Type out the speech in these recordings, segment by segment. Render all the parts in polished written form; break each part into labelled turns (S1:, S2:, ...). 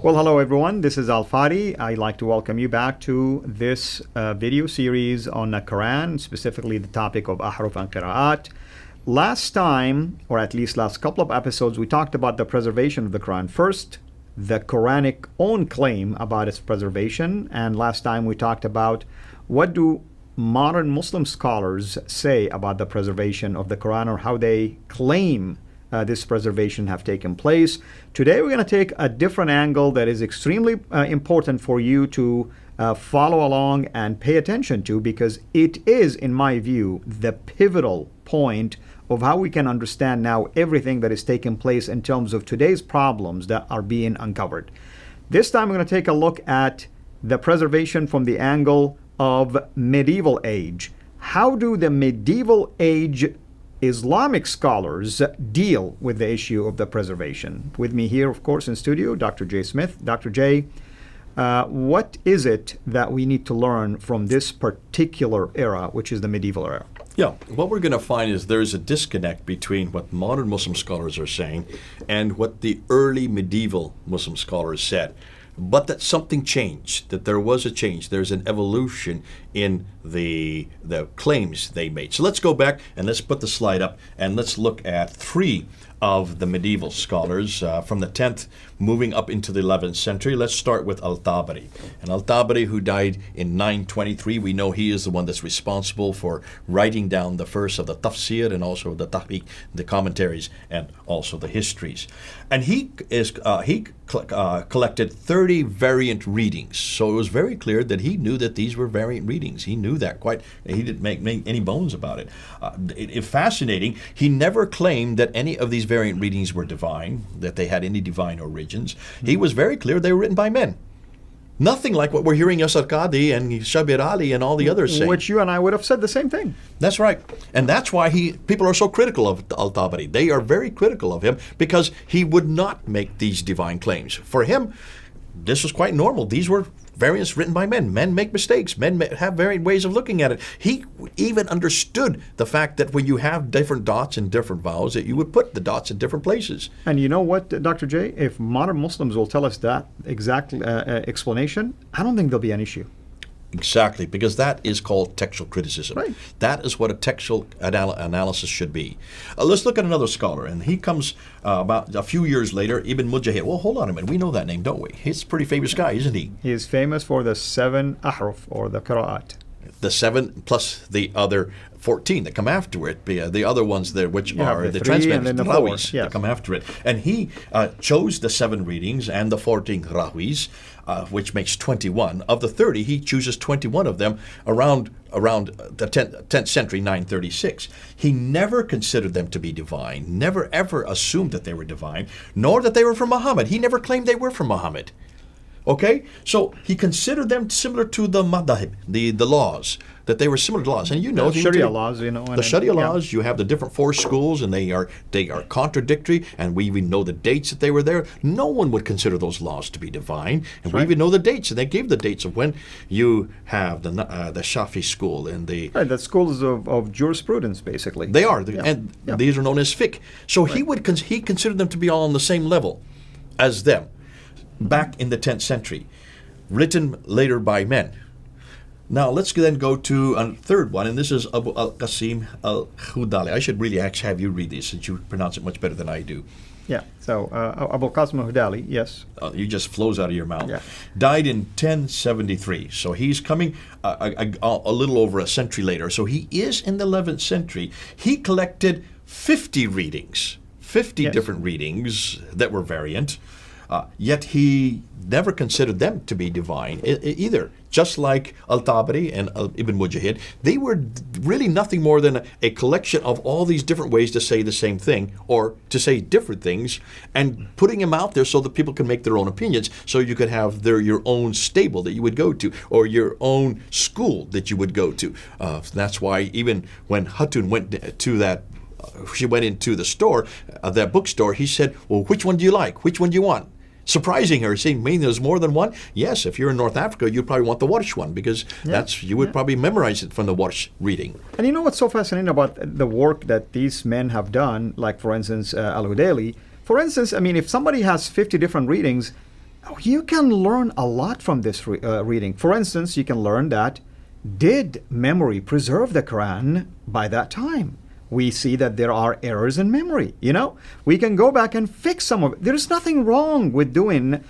S1: Well, hello everyone. This is Al Fadi. I'd like to welcome you back to this video series on the Quran, specifically the topic of Ahruf and Qira'at. Last time, or at least last couple of episodes, we talked about the preservation of the Quran. First, the Quranic own claim about its preservation, and last time we talked about what do modern Muslim scholars say about the preservation of the Quran, or how they claim this preservation have taken place. Today we're going to take a different angle that is extremely important for you to follow along and pay attention to, because it is, in my view, the pivotal point of how we can understand now everything that is taking place in terms of today's problems that are being uncovered. This time we're going to take a look at the preservation from the angle of medieval age. How do the medieval age Islamic scholars deal with the issue of the preservation? With me here, of course, in studio, Dr. J. Smith. Dr. J, what is it that we need to learn from this particular era, which is the medieval era?
S2: Yeah, what we're going to find is there's a disconnect between what modern Muslim scholars are saying and what the early medieval Muslim scholars said. But that something changed, that there was a change. There's an evolution in the claims they made. So let's go back and let's put the slide up and let's look at three of the medieval scholars from the 10th moving up into the 11th century. Let's start with Al-Tabari. And Al-Tabari, who died in 923, we know he is the one that's responsible for writing down the first of the tafsir and also the tahqiq, the commentaries, and also the histories. And he collected 30 variant readings. So it was very clear that he knew that these were variant readings. He knew that he didn't make any bones about it. It's fascinating. He never claimed that any of these variant readings were divine, that they had any divine origins. He was very clear they were written by men. Nothing like what we're hearing Yasar Qadi and Shabir Ali and all the others saying.
S1: Which you and I would have said the same thing.
S2: That's right. And that's why people are so critical of Al-Tabari. They are very critical of him because he would not make these divine claims. For him, this was quite normal. These were variants written by men. Men make mistakes. Men have varied ways of looking at it. He even understood the fact that when you have different dots and different vowels, that you would put the dots in different places.
S1: And you know what, Dr. J? If modern Muslims will tell us that exact explanation, I don't think there'll be an issue.
S2: Exactly, because that is called textual criticism.
S1: Right.
S2: That is what a textual analysis should be. Let's look at another scholar, and he comes about a few years later, Ibn Mujahid. Well, hold on a minute. We know that name, don't we? He's a pretty famous guy, isn't he?
S1: He is famous for the 7 ahruf, or the Qira'at.
S2: The 7 plus the other 14 that come after it, the other ones there, which are the transmitters, the rawis, that come after it. And he chose the 7 readings and the 14 rawis, which makes 21. Of the 30, he chooses 21 of them around the 10th century, 936. He never considered them to be divine, never ever assumed that they were divine, nor that they were from Muhammad. He never claimed they were from Muhammad. Okay? So he considered them similar to the madahib, the laws, that they were similar to laws. And you know,
S1: the Sharia laws, you know.
S2: The Sharia laws, you have the different 4 schools, and they are contradictory, and we even know the dates that they were there. No one would consider those laws to be divine. And we even know the dates, and they gave the dates of when you have the Shafi school and the...
S1: Right, the schools of jurisprudence, basically.
S2: They are, and these are known as fiqh. So he considered them to be all on the same level as them. Back in the 10th century, written later by men. Now let's then go to a third one, and this is Abu al-Qasim al-Khudali. I should really actually have you read this, since you pronounce it much better than I do.
S1: Yeah, so Abu al-Qasim al-Khudali, yes.
S2: It just flows out of your mouth.
S1: Yeah.
S2: Died in 1073, so he's coming a little over a century later. So he is in the 11th century. He collected 50 readings, 50 different readings that were variant. Yet he never considered them to be divine either. Just like Al-Tabari and Ibn Mujahid, they were really nothing more than a collection of all these different ways to say the same thing or to say different things, and putting them out there so that people can make their own opinions, so you could have your own stable that you would go to, or your own school that you would go to. That's why even when Hatun went to that, she went into the store, that bookstore, he said, well, which one do you like? Which one do you want? Surprising her, saying, mean there's more than one? Yes, if you're in North Africa, you'd probably want the Warsh one, because you would probably memorize it from the Warsh reading.
S1: And you know what's so fascinating about the work that these men have done, like, for instance, Al-Hudayli? For instance, I mean, if somebody has 50 different readings, You can learn a lot from this reading. For instance, you can learn that did memory preserve the Quran by that time? We see that there are errors in memory. We can go back and fix some of it. There's nothing wrong with doing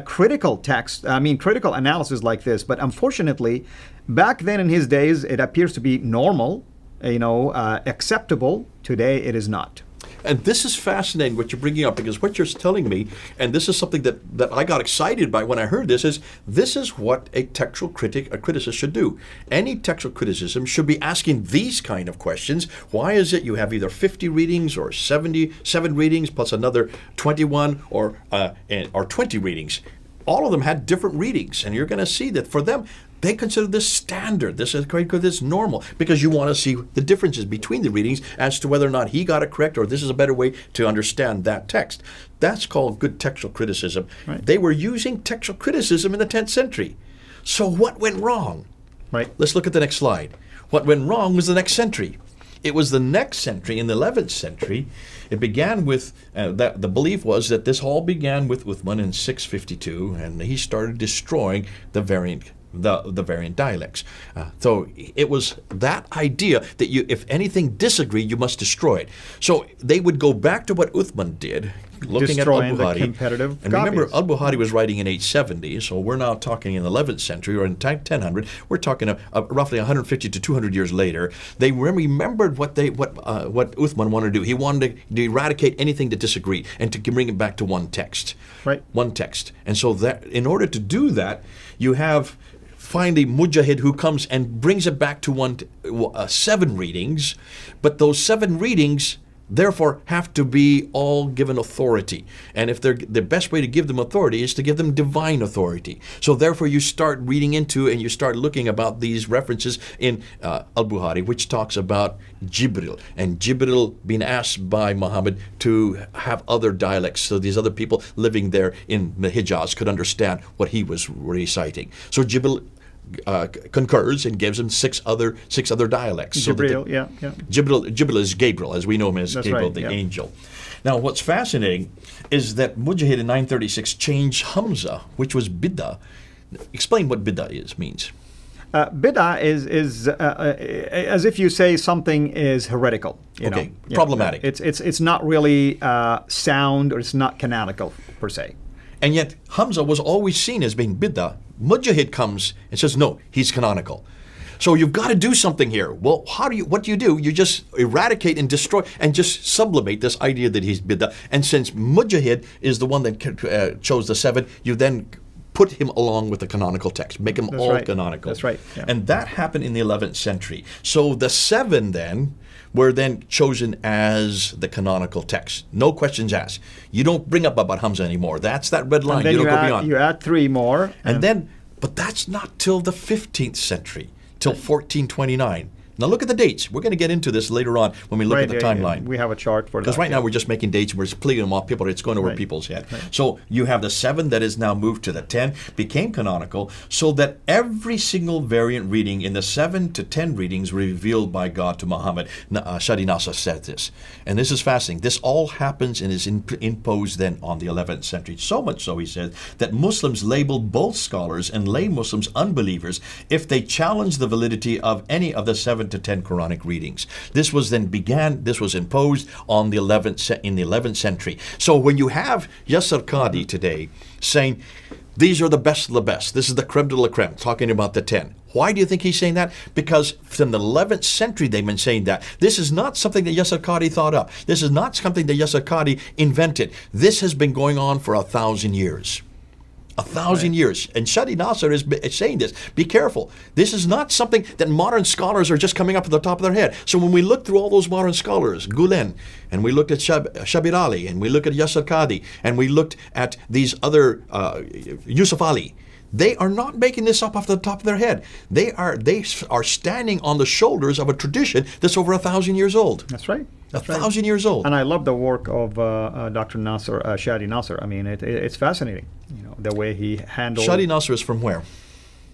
S1: critical critical analysis like this. But unfortunately, back then in his days, it appears to be normal, acceptable. Today, it is not.
S2: And this is fascinating what you're bringing up, because what you're telling me, and this is something that I got excited by when I heard this is what a textual criticist should do. Any textual criticism should be asking these kind of questions. Why is it you have either 50 readings or 77 readings plus another 21 or 20 readings? All of them had different readings, and you're going to see that for them, they consider this standard. This is great because it's normal, because you want to see the differences between the readings as to whether or not he got it correct or this is a better way to understand that text. That's called good textual criticism.
S1: Right.
S2: They were using textual criticism in the 10th century. So what went wrong?
S1: Right.
S2: Let's look at the next slide. What went wrong was the next century. It was the next century, in the 11th century. It began with, the belief was that this all began with Uthman in 652, and he started destroying the variant dialects. So it was that idea that if anything disagree, you must destroy it. So they would go back to what Uthman did, looking
S1: destroying
S2: at Al-Bukhari.
S1: The competitive
S2: and
S1: copies.
S2: remember, Al-Bukhari was writing in 870, so we're now talking in the 11th century, or in 1000. We're talking roughly 150 to 200 years later. They remembered what Uthman wanted to do. He wanted to eradicate anything that disagreed and to bring it back to one text.
S1: Right.
S2: One text. And so that in order to do that, you have finally Mujahid who comes and brings it back to 7 readings, but those 7 readings therefore have to be all given authority. And if the best way to give them authority is to give them divine authority. So therefore you start reading into and you start looking about these references in Al-Bukhari, which talks about Jibril, and Jibril being asked by Muhammad to have other dialects so these other people living there in the Hijaz could understand what he was reciting. So Jibril concurs and gives him 6 other dialects.
S1: Jibril, yeah.
S2: Jibril is Gabriel, as we know him as
S1: That's
S2: Gabriel,
S1: right,
S2: the
S1: yeah.
S2: angel. Now, what's fascinating is that Mujahid in 936 changed Hamza, which was bid'ah. Explain what bid'ah means.
S1: Bid'ah is as if you say something is heretical.
S2: Okay, problematic.
S1: It's not really sound, or it's not canonical per se.
S2: And yet Hamza was always seen as being bid'ah. Mujahid comes and says, no, he's canonical. So you've got to do something here. Well, what do? You just eradicate and destroy and just sublimate this idea that he's bid'ah. And since Mujahid is the one that chose the 7, you then put him along with the canonical text, make them all canonical.
S1: That's right. Yeah.
S2: And that happened in the 11th century. So the 7 then were then chosen as the canonical text. No questions asked. You don't bring up about Hamza anymore. That's that red line. You don't go beyond.
S1: You add 3 more.
S2: And then, but that's not till the 15th century, till 1429. Now look at the dates. We're going to get into this later on when we look at the timeline.
S1: We have a chart for that.
S2: Because right now we're just making dates and we're splitting them off. It's going over people's head.
S1: Right.
S2: So you have the 7 that is now moved to the 10, became canonical, so that every single variant reading in the 7 to 10 readings revealed by God to Muhammad. Shadi Nasr said this. And this is fascinating. This all happens and is imposed then on the 11th century. So much so, he says, that Muslims labeled both scholars and lay Muslims unbelievers if they challenged the validity of any of the 7 to 10 Quranic readings. This was imposed on the 11th century. So when you have Yasser Qadi today saying, these are the best of the best, this is the creme de la creme, talking about the 10. Why do you think he's saying that? Because from the 11th century they've been saying that. This is not something that Yasser Qadi thought up. This is not something that Yasser Qadi invented. This has been going on for 1,000 years. 1,000 years. And Shadi Nasr is saying this. Be careful. This is not something that modern scholars are just coming up at the top of their head. So when we look through all those modern scholars, Gulen, and we looked at Shabir Ali, and we look at Yasser Qadi, and we looked at these other, Yusuf Ali, they are not making this up off the top of their head. They are standing on the shoulders of a tradition that's over 1,000 years old.
S1: That's right.
S2: 1,000 years old.
S1: And I love the work of Dr. Nasr, Shadi Nasr. I mean, it's fascinating, the way he handled.
S2: Shadi Nasr is from where?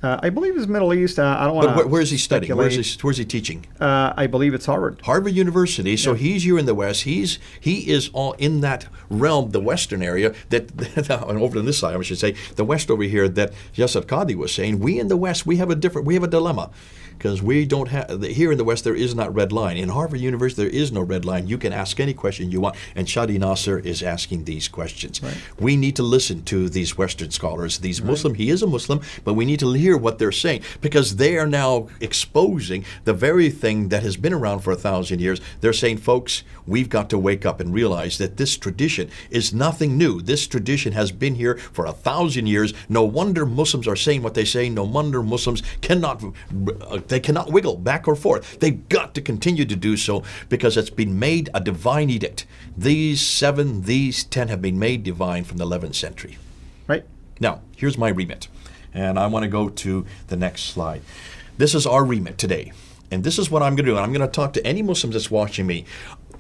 S1: I believe it's Middle East. I don't want to.
S2: But where is he studying? Where is he teaching?
S1: I believe it's Harvard.
S2: Harvard University. So he's here in the West. He is all in that realm, the Western area. And over on this side, I should say, the West over here. That Yasir Qadhi was saying, we in the West, we have a dilemma. Because we don't have, here in the West, there is not red line. In Harvard University, there is no red line. You can ask any question you want. And Shadi Nasser is asking these questions.
S1: Right.
S2: We need to listen to these Western scholars, these Muslim. He is a Muslim, but we need to hear what they're saying because they are now exposing the very thing that has been around for 1,000 years. They're saying, folks, we've got to wake up and realize that this tradition is nothing new. This tradition has been here for 1,000 years. No wonder Muslims are saying what they say. No wonder Muslims cannot wiggle back or forth. They've got to continue to do so because it's been made a divine edict. These 10 have been made divine from the 11th century.
S1: Right.
S2: Now, here's my remit. And I want to go to the next slide. This is our remit today. And this is what I'm going to do. And I'm going to talk to any Muslims that's watching me.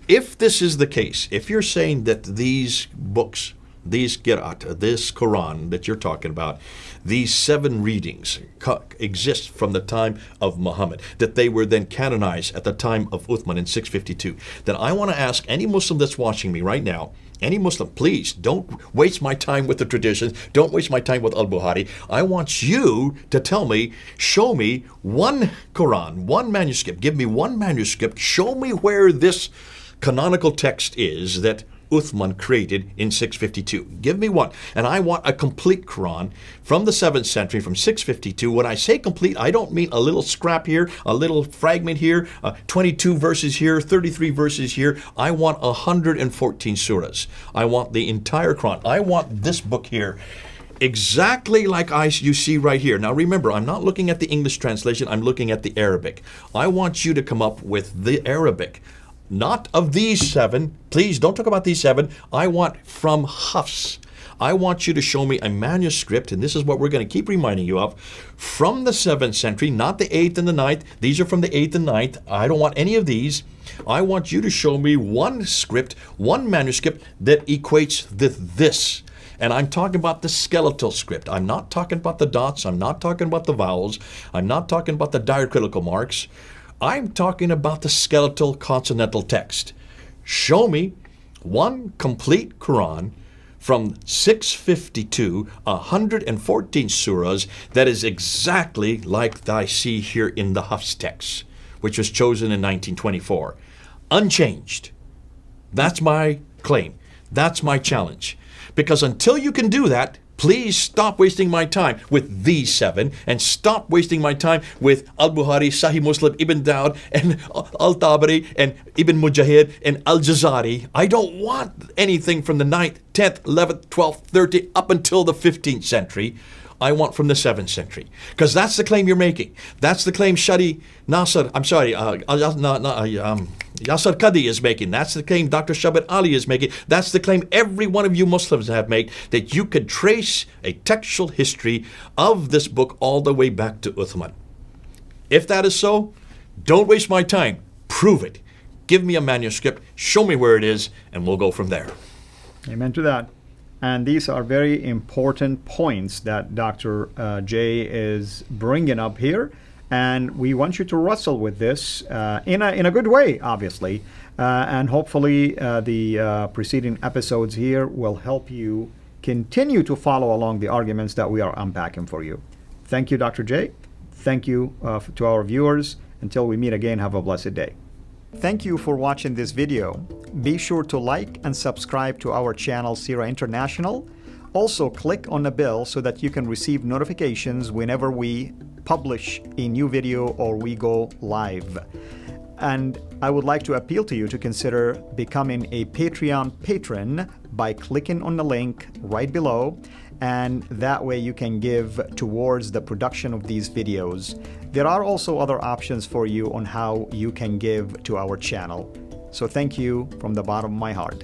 S2: If this is the case, if you're saying that these books, these Qira'at, this Quran that you're talking about, these 7 readings exist from the time of Muhammad, that they were then canonized at the time of Uthman in 652, then I want to ask any Muslim that's watching me right now, any Muslim, please don't waste my time with the traditions. Don't waste my time with Al-Bukhari. I want you to tell me, show me one Quran, one manuscript. Give me one manuscript. Show me where this canonical text is that Uthman created in 652. Give me one. And I want a complete Quran from the 7th century, from 652. When I say complete, I don't mean a little scrap here, a little fragment here, 22 verses here, 33 verses here. I want 114 surahs. I want the entire Quran. I want this book here exactly like you see right here. Now remember, I'm not looking at the English translation. I'm looking at the Arabic. I want you to come up with the Arabic. Not of these 7. Please don't talk about these 7. I want from Hafs. I want you to show me a manuscript, and this is what we're going to keep reminding you of, from the 7th century, not the 8th and the 9th. These are from the 8th and 9th. I don't want any of these. I want you to show me one script, one manuscript that equates this. And I'm talking about the skeletal script. I'm not talking about the dots. I'm not talking about the vowels. I'm not talking about the diacritical marks. I'm talking about the skeletal consonantal text. Show me one complete Quran from 652, 114 surahs, that is exactly like I see here in the Hafs text, which was chosen in 1924. Unchanged. That's my claim. That's my challenge. Because until you can do that, please stop wasting my time with these 7 and stop wasting my time with Al-Bukhari, Sahih Muslim, Ibn Dawud, and Al-Tabari, and Ibn Mujahid, and Al-Jazari. I don't want anything from the 9th, 10th, 11th, 12th, 13th, up until the 15th century. I want from the 7th century. Because that's the claim you're making. That's the claim Yasir Qadhi is making. That's the claim Dr. Shabat Ali is making. That's the claim every one of you Muslims have made, that you could trace a textual history of this book all the way back to Uthman. If that is so, don't waste my time. Prove it. Give me a manuscript. Show me where it is, and we'll go from there.
S1: Amen to that. And these are very important points that Dr. J is bringing up here. And we want you to wrestle with this in a good way, obviously. And hopefully the preceding episodes here will help you continue to follow along the arguments that we are unpacking for you. Thank you, Dr. J. Thank you to our viewers. Until we meet again, have a blessed day. Thank you for watching this video. Be sure to like and subscribe to our channel, Qira'at International. Also, click on the bell so that you can receive notifications whenever we publish a new video or we go live. And I would like to appeal to you to consider becoming a Patreon patron by clicking on the link right below, and that way you can give towards the production of these videos. There are also other options for you on how you can give to our channel. So thank you from the bottom of my heart.